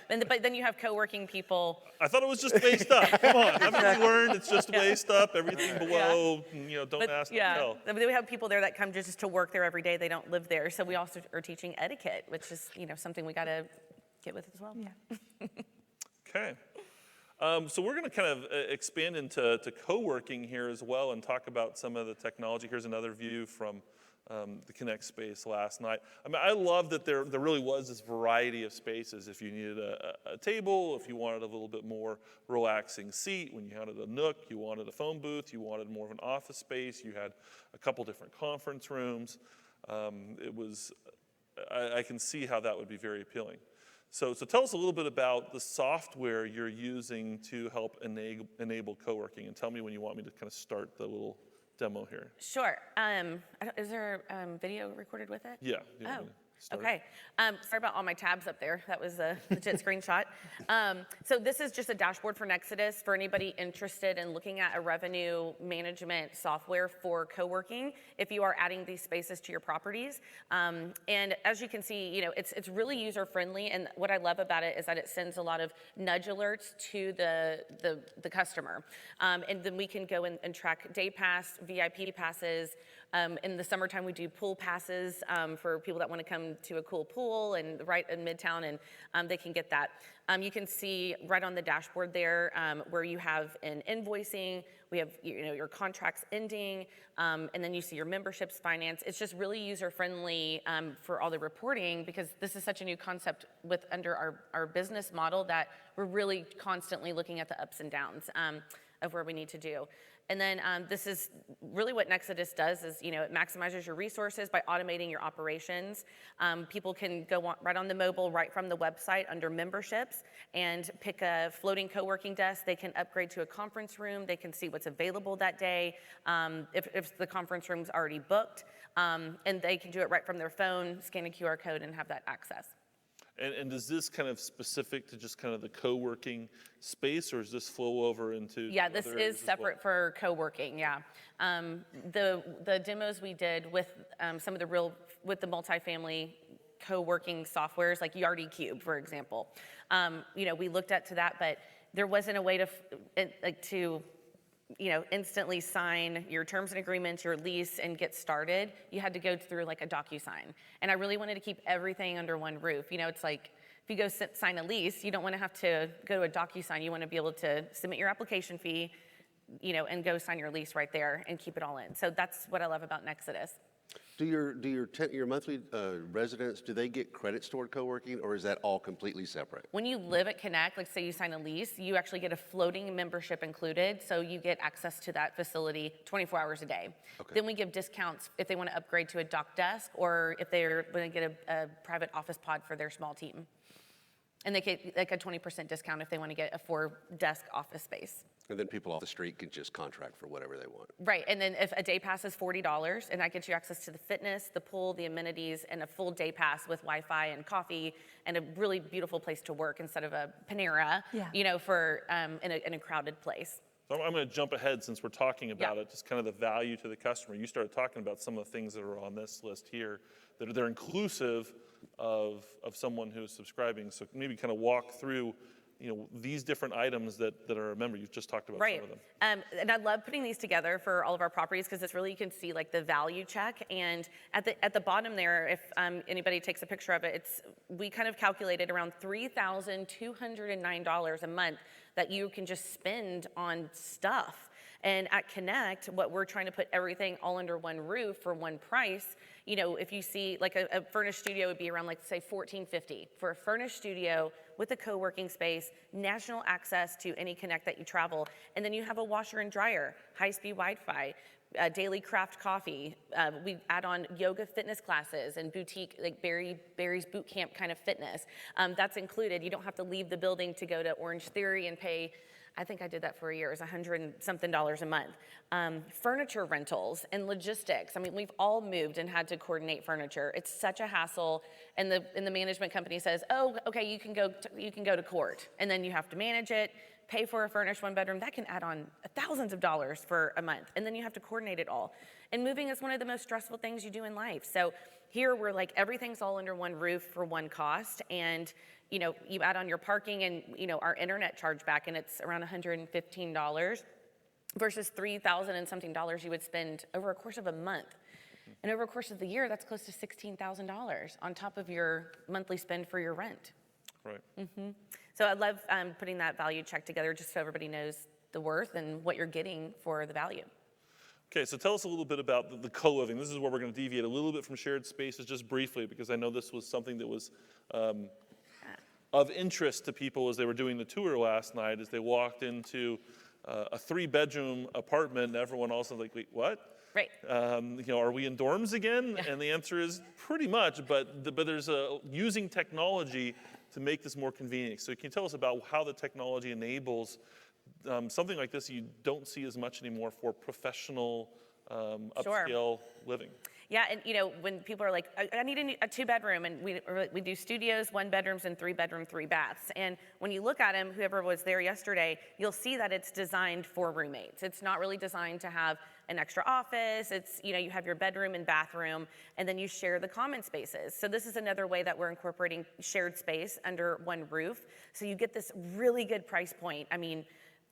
But then you have co-working people. I thought it was just waist up. Come on, haven't you learned it's just waist up, everything below, don't ask, don't tell. But we have people there that come just to work there every day. They don't live there, so we also are teaching etiquette, which is something we got to get with as well. Yeah. Okay. So we're going to kind of expand into co-working here as well and talk about some of the technology. Here's another view from the Connect space last night. I mean, I love that there really was this variety of spaces. If you needed a table, if you wanted a little bit more relaxing seat, when you wanted a nook, you wanted a phone booth, you wanted more of an office space, you had a couple different conference rooms. I can see how that would be very appealing. So tell us a little bit about the software you're using to help enable co-working, and tell me when you want me to kind of start the little demo here. Sure. Is there video recorded with it? Yeah. Oh. Okay. Sorry about all my tabs up there. That was a legit screenshot. So this is just a dashboard for Nexodus for anybody interested in looking at a revenue management software for co-working if you are adding these spaces to your properties. And as you can see, it's really user-friendly, and what I love about it is that it sends a lot of nudge alerts to the customer. And then we can go and track day pass, VIP passes. In the summertime, we do pool passes for people that want to come to a cool pool and right in Midtown, and they can get that. You can see right on the dashboard there where you have an invoicing, we have your contracts ending, and then you see your memberships finance. It's just really user-friendly for all the reporting, because this is such a new concept under our business model that we're really constantly looking at the ups and downs of where we need to do. And then this is really what Nexodus does is, it maximizes your resources by automating your operations. People can go right on the mobile, right from the website under memberships, and pick a floating co-working desk. They can upgrade to a conference room. They can see what's available that day if the conference room's already booked. And they can do it right from their phone, scan a QR code, and have that access. And is this kind of specific to just kind of the co-working space, or does this flow over into Yeah, this other areas is as well? separate for co-working, yeah. The demos we did with some of the with the multifamily co-working softwares, like Yardi Cube, for example. We looked at to that, but there wasn't a way to instantly sign your terms and agreements, your lease, and get started. You had to go through like a DocuSign. And I really wanted to keep everything under one roof. It's like, if you go sign a lease, you don't want to have to go to a DocuSign. You want to be able to submit your application fee, and go sign your lease right there and keep it all in. So that's what I love about Nexodus. Do your monthly residents, do they get credits toward co-working, or is that all completely separate? When you live at Connect, like say you sign a lease, you actually get a floating membership included, so you get access to that facility 24 hours a day. Okay. Then we give discounts if they want to upgrade to a dock desk, or if they're going to get a private office pod for their small team. And they get like a 20% discount if they want to get a 4-desk office space. And then people off the street can just contract for whatever they want. Right, and then if a day pass is $40, and that gets you access to the fitness, the pool, the amenities, and a full day pass with Wi-Fi and coffee, and a really beautiful place to work instead of a Panera, for in a crowded place. So I'm going to jump ahead since we're talking about Yeah. it, just kind of the value to the customer. You started talking about some of the things that are on this list here, that they're inclusive of someone who's subscribing. So maybe kind of walk through these different items that are a member. You've just talked about Right. some of them. And I love putting these together for all of our properties because it's really, you can see like the value check. And at the bottom there, if anybody takes a picture of it, we kind of calculated around $3,209 a month that you can just spend on stuff. And at Connect, what we're trying to put everything all under one roof for one price. If you see like a furnished studio would be around like say $1,450 for a furnished studio with a co-working space, national access to any Connect that you travel, and then you have a washer and dryer, high-speed Wi-Fi, daily craft coffee. We add on yoga fitness classes and boutique, like Barry's boot camp kind of fitness. That's included. You don't have to leave the building to go to Orange Theory and pay. I think I did that for a year. It was $100 and something a month. Furniture rentals and logistics. I mean, we've all moved and had to coordinate furniture. It's such a hassle. And the management company says, "Oh, okay, you can go to court," and then you have to manage it, pay for a furnished 1-bedroom. That can add on thousands of dollars for a month, and then you have to coordinate it all. And moving is one of the most stressful things you do in life. So here we're like everything's all under one roof for one cost, and you add on your parking and our internet charge back, and it's around $115 versus $3,000 and something you would spend over a course of a month. And over a course of the year, that's close to $16,000 on top of your monthly spend for your rent. Right. So I love putting that value check together just so everybody knows the worth and what you're getting for the value. Okay, so tell us a little bit about the co-living. This is where we're going to deviate a little bit from shared spaces just briefly, because I know this was something that was of interest to people as they were doing the tour last night, as they walked into a 3-bedroom apartment, and everyone else was like, wait, what? Right. Are we in dorms again? Yeah. And the answer is pretty much, but there's using technology to make this more convenient. So can you tell us about how the technology enables something like this you don't see as much anymore for professional upscale living? Yeah, and when people are like, I need a 2-bedroom, and we do studios, 1-bedrooms, and 3-bedroom, 3 baths. And when you look at them, whoever was there yesterday, you'll see that it's designed for roommates. It's not really designed to have an extra office. It's, you have your bedroom and bathroom, and then you share the common spaces. So this is another way that we're incorporating shared space under one roof. So you get this really good price point. I mean,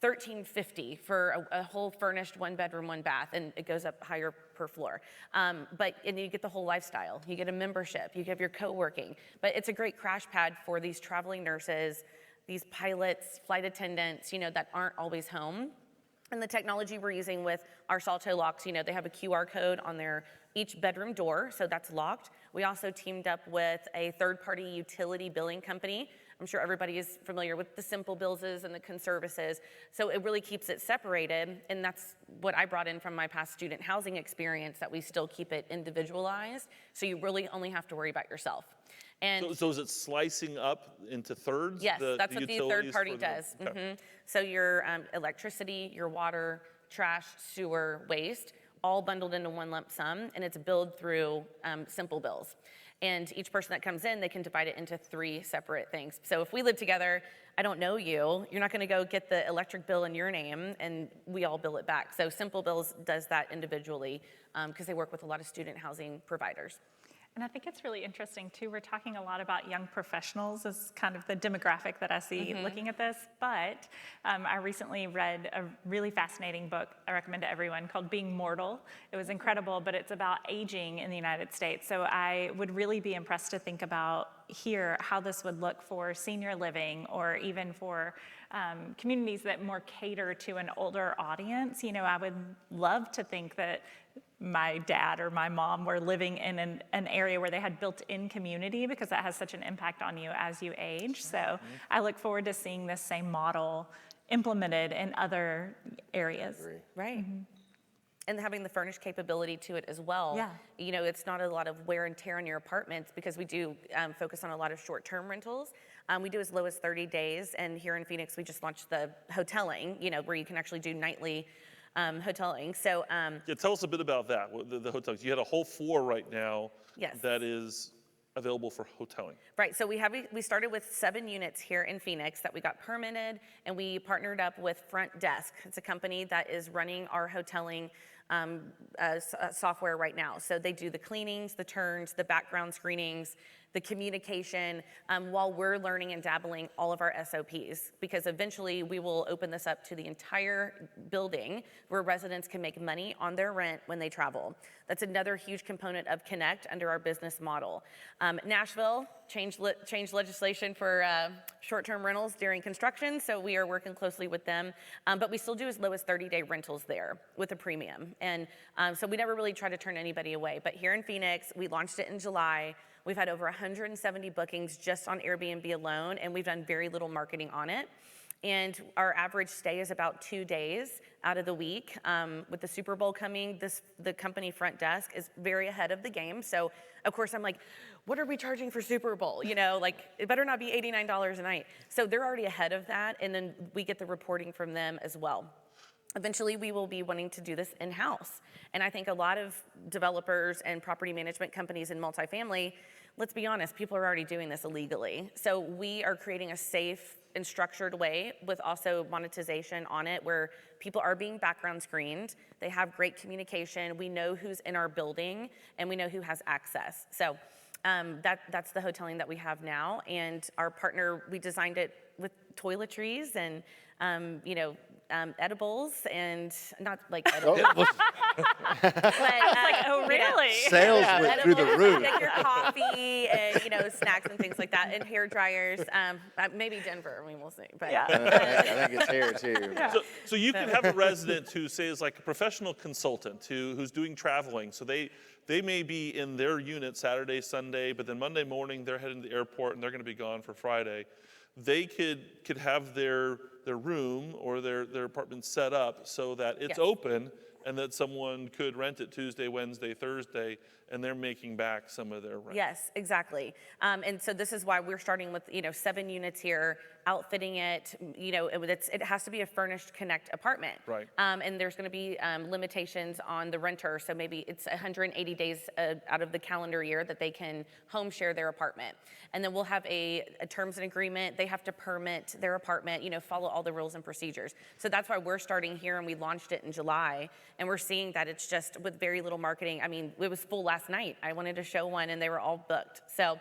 $1,350 for a whole furnished 1-bedroom, 1 bath, and it goes up higher per floor. And you get the whole lifestyle. You get a membership. You have your co-working. But it's a great crash pad for these traveling nurses, these pilots, flight attendants, that aren't always home. And the technology we're using with our Salto locks, they have a QR code on their each bedroom door, so that's locked. We also teamed up with a third-party utility billing company. I'm sure everybody is familiar with the simple bills and the conservices. So it really keeps it separated. And that's what I brought in from my past student housing experience, that we still keep it individualized. So you really only have to worry about yourself. And So is it slicing up into thirds? yes, that's what the third party for does. Okay. So your electricity, your water, trash, sewer, waste, all bundled into one lump sum, and it's billed through simple bills. And each person that comes in, they can divide it into 3 separate things. So if we live together, I don't know you, you're not gonna go get the electric bill in your name and we all bill it back. So Simple Bills does that individually because they work with a lot of student housing providers. And I think it's really interesting too. We're talking a lot about young professionals as kind of the demographic that I see looking at this. But I recently read a really fascinating book I recommend to everyone called Being Mortal. It was incredible, but it's about aging in the United States. So I would really be impressed to think about here how this would look for senior living or even for communities that more cater to an older audience. You know, I would love to think that my dad or my mom were living in an area where they had built-in community, because that has such an impact on you as you age. So I look forward to seeing this same model implemented in other areas. Right. And having the furnished capability to it as well. Yeah. You know, it's not a lot of wear and tear on your apartments because we do focus on a lot of short-term rentals. We do as low as 30 days, and here in Phoenix, we just launched the hoteling, you know, where you can actually do nightly hoteling. So Yeah, tell us a bit about that, the hotels. You had a whole floor right now Yes. that is available for hoteling. Right, so we started with 7 units here in Phoenix that we got permitted, and we partnered up with Front Desk. It's a company that is running our hoteling software right now. So they do the cleanings, the turns, the background screenings, the communication, while we're learning and dabbling all of our SOPs, because eventually we will open this up to the entire building where residents can make money on their rent when they travel. That's another huge component of Connect under our business model. Nashville changed legislation for short-term rentals during construction, so we are working closely with them, but we still do as low as 30-day rentals there with a premium. And so we never really try to turn anybody away, but here in Phoenix, we launched it in July. We've had over 170 bookings just on Airbnb alone, and we've done very little marketing on it. And our average stay is about 2 days out of the week. With the Super Bowl coming, the company Front Desk is very ahead of the game. So, of course, I'm like, what are we charging for Super Bowl? You know, like, it better not be $89 a night. So they're already ahead of that, and then we get the reporting from them as well. Eventually, we will be wanting to do this in-house. And I think a lot of developers and property management companies in multifamily, let's be honest, people are already doing this illegally. So we are creating a safe and structured way with also monetization on it, where people are being background screened. They have great communication. We know who's in our building, and we know who has access. So that's the hoteling that we have now. And our partner, we designed it with toiletries and, you know, edibles, and not like edibles. But, Oh, really? Sales went through the roof. Like your coffee and, you know, snacks and things like that, and hair dryers. Maybe Denver, I mean, we'll see. But I think it's here too. So you can have a resident who, say, is like a professional consultant who's doing traveling. So they may be in their unit Saturday, Sunday, but then Monday morning they're heading to the airport and they're going to be gone for Friday. They could have their room or their apartment set up so that it's Yes. open, and that someone could rent it Tuesday, Wednesday, Thursday, and they're making back some of their rent. Yes, exactly. And so this is why we're starting with, you know, 7 units here, outfitting it, you know, it has to be a furnished Connect apartment. Right. And there's gonna be limitations on the renter, so maybe it's 180 days out of the calendar year that they can home share their apartment. And then we'll have a terms and agreement. They have to permit their apartment, you know, follow all the rules and procedures. So that's why we're starting here, and we launched it in July. And we're seeing that it's just with very little marketing. I mean, it was full last night. I wanted to show one, and they were all booked. So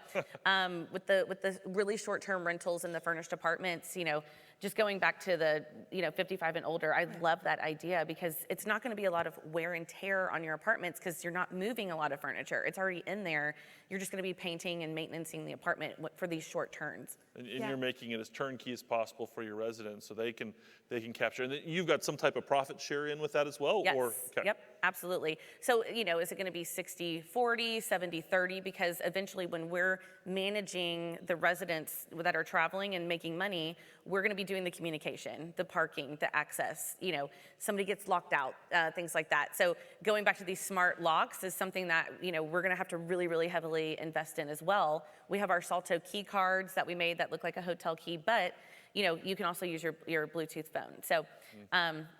with the really short-term rentals and the furnished apartments, you know, just going back to the, you know, 55 and older, I love that idea, because it's not going to be a lot of wear and tear on your apartments because you're not moving a lot of furniture. It's already in there. You're just going to be painting and maintaining the apartment for these short turns. And you're making it as turnkey as possible for your residents so they can capture. And then you've got some type of profit share in with that as well? Yes, Or, okay. Yep, absolutely. So, you know, is it going to be 60-40, 70-30? Because eventually when we're managing the residents that are traveling and making money, we're going to be doing the communication, the parking, the access, you know, somebody gets locked out, things like that. So going back to these smart locks is something that, you know, we're going to have to really, really heavily invest in as well. We have our Salto key cards that we made that look like a hotel key, but you know, you can also use your Bluetooth phone. So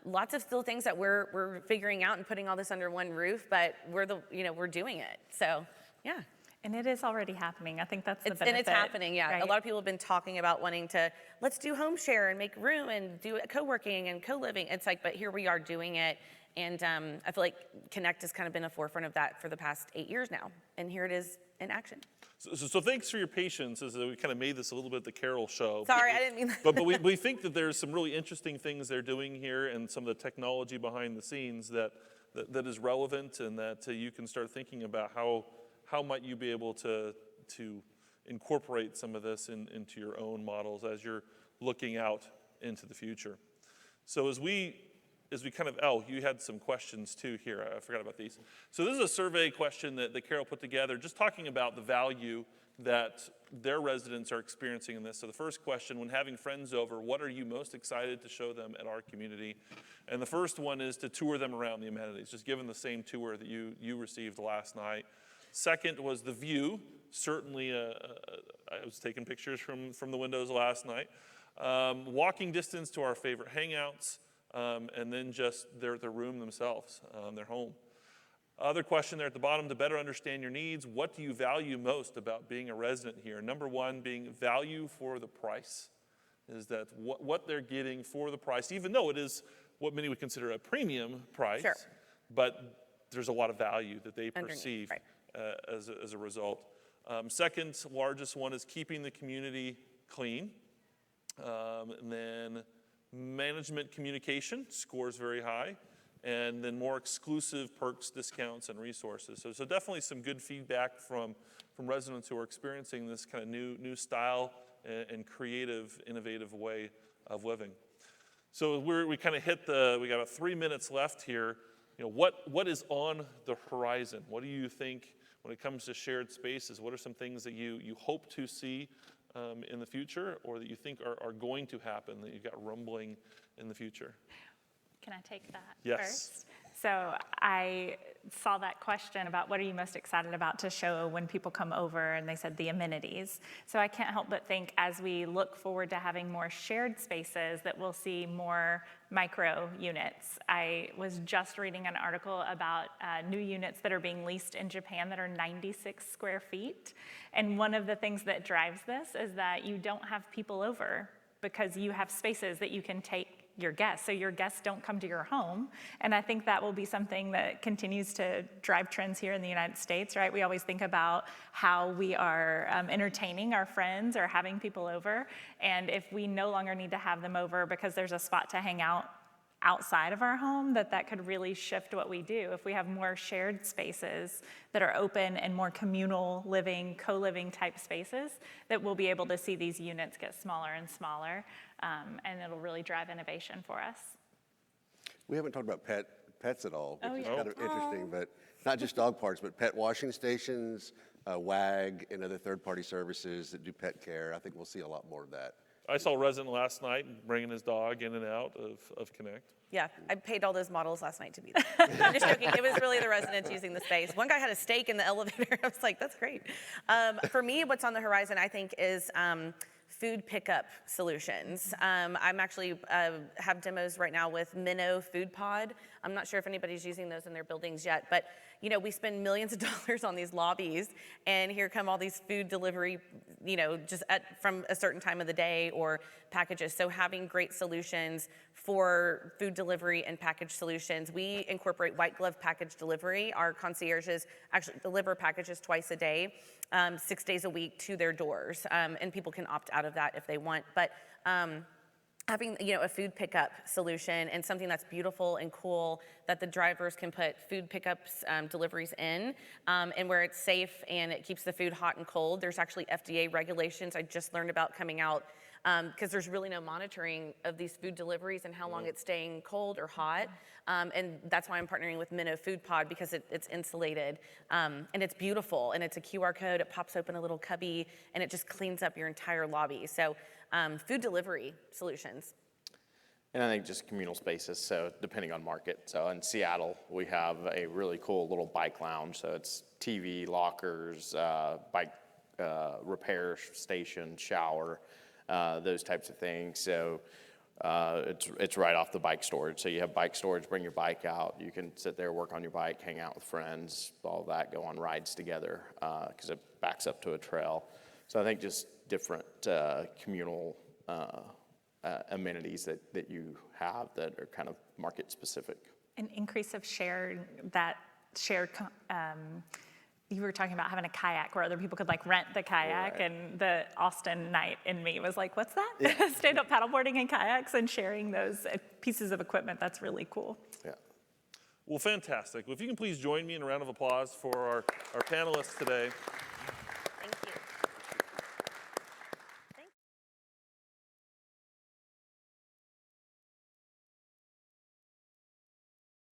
lots of still things that we're figuring out and putting all this under one roof, but we're doing it. So yeah. And it is already happening. I think that's the benefit. And it's happening, yeah. right? A lot of people have been talking about wanting to, let's do home share and make room and do co-working and co-living. It's like, but here we are doing it. And I feel like Connect has kind of been a forefront of that for the past 8 years now. And here it is in action. So thanks for your patience as we kind of made this a little bit the Carol show. Sorry, I didn't mean that. But we think that there's some really interesting things they're doing here and some of the technology behind the scenes that is relevant and that you can start thinking about how might you be able to incorporate some of this into your own models as you're looking out into the future. So as we kind of, you had some questions too here. I forgot about these. So this is a survey question that Carol put together, just talking about the value that their residents are experiencing in this. So the first question, when having friends over, what are you most excited to show them at our community? And the first one is to tour them around the amenities, just given the same tour that you received last night. Second was the view. Certainly, I was taking pictures from the windows last night. Walking distance to our favorite hangouts. And then just their room themselves, their home. Other question there at the bottom, to better understand your needs, what do you value most about being a resident here? Number one being value for the price, is that what they're getting for the price, even though it is what many would consider a premium price, Sure. but there's a lot of value that they perceive right. as a result. Second largest one is keeping the community clean. And then management communication scores very high, and then more exclusive perks, discounts, and resources. So definitely some good feedback from residents who are experiencing this kind of new style and creative, innovative way of living. So we kind of hit we got about 3 minutes left here. What is on the horizon? What do you think when it comes to shared spaces? What are some things that you hope to see in the future, or that you think are going to happen, that you've got rumbling in the future? Can I take that Yes. first? So I saw that question about what are you most excited about to show when people come over, and they said the amenities. So I can't help but think as we look forward to having more shared spaces that we'll see more micro units. I was just reading an article about new units that are being leased in Japan that are 96 square feet. And one of the things that drives this is that you don't have people over because you have spaces that you can take your guests, so your guests don't come to your home. And I think that will be something that continues to drive trends here in the United States, right? We always think about how we are entertaining our friends or having people over. And if we no longer need to have them over because there's a spot to hang out outside of our home, that could really shift what we do. If we have more shared spaces that are open and more communal living, co-living type spaces, that we'll be able to see these units get smaller and smaller, and it'll really drive innovation for us. We haven't talked about pets at all, which is yeah. kind of interesting, but not just dog parks, but pet washing stations, WAG, and other third-party services that do pet care. I think we'll see a lot more of that. I saw a resident last night bringing his dog in and out of Connect. Yeah, I paid all those models last night to be there. I'm just joking. It was really the residents using the space. One guy had a steak in the elevator. I was like, that's great. For me, what's on the horizon, I think, is food pickup solutions. I'm actually have demos right now with Minnow Food Pod. I'm not sure if anybody's using those in their buildings yet, but we spend millions of dollars on these lobbies, and here come all these food delivery, just from a certain time of the day or packages. So having great solutions for food delivery and package solutions. We incorporate white glove package delivery. Our concierges actually deliver packages twice a day, 6 days a week to their doors, and people can opt out of that if they want. But having a food pickup solution and something that's beautiful and cool that the drivers can put food pickups deliveries in, and where it's safe and it keeps the food hot and cold. There's actually FDA regulations I just learned about coming out, because there's really no monitoring of these food deliveries and how long it's staying cold or hot. And that's why I'm partnering with Minnow Food Pod, because it's insulated, and it's beautiful, and it's a QR code. It pops open a little cubby, and it just cleans up your entire lobby. So food delivery solutions. And I think just communal spaces, so depending on market. So in Seattle, we have a really cool little bike lounge. So it's TV, lockers, bike repair station, shower, those types of things. So It's right off the bike storage. So you have bike storage, bring your bike out. You can sit there, work on your bike, hang out with friends, all of that, go on rides together because it backs up to a trail. So I think just different communal amenities that you have that are kind of market specific. An increase of shared, you were talking about having a kayak where other people could like rent the kayak, Right. and the Austin Knight in me was like, what's that? Yeah. Stand up paddleboarding and kayaks and sharing those pieces of equipment. That's really cool. Yeah. Well, fantastic. Well, if you can please join me in a round of applause for our panelists today.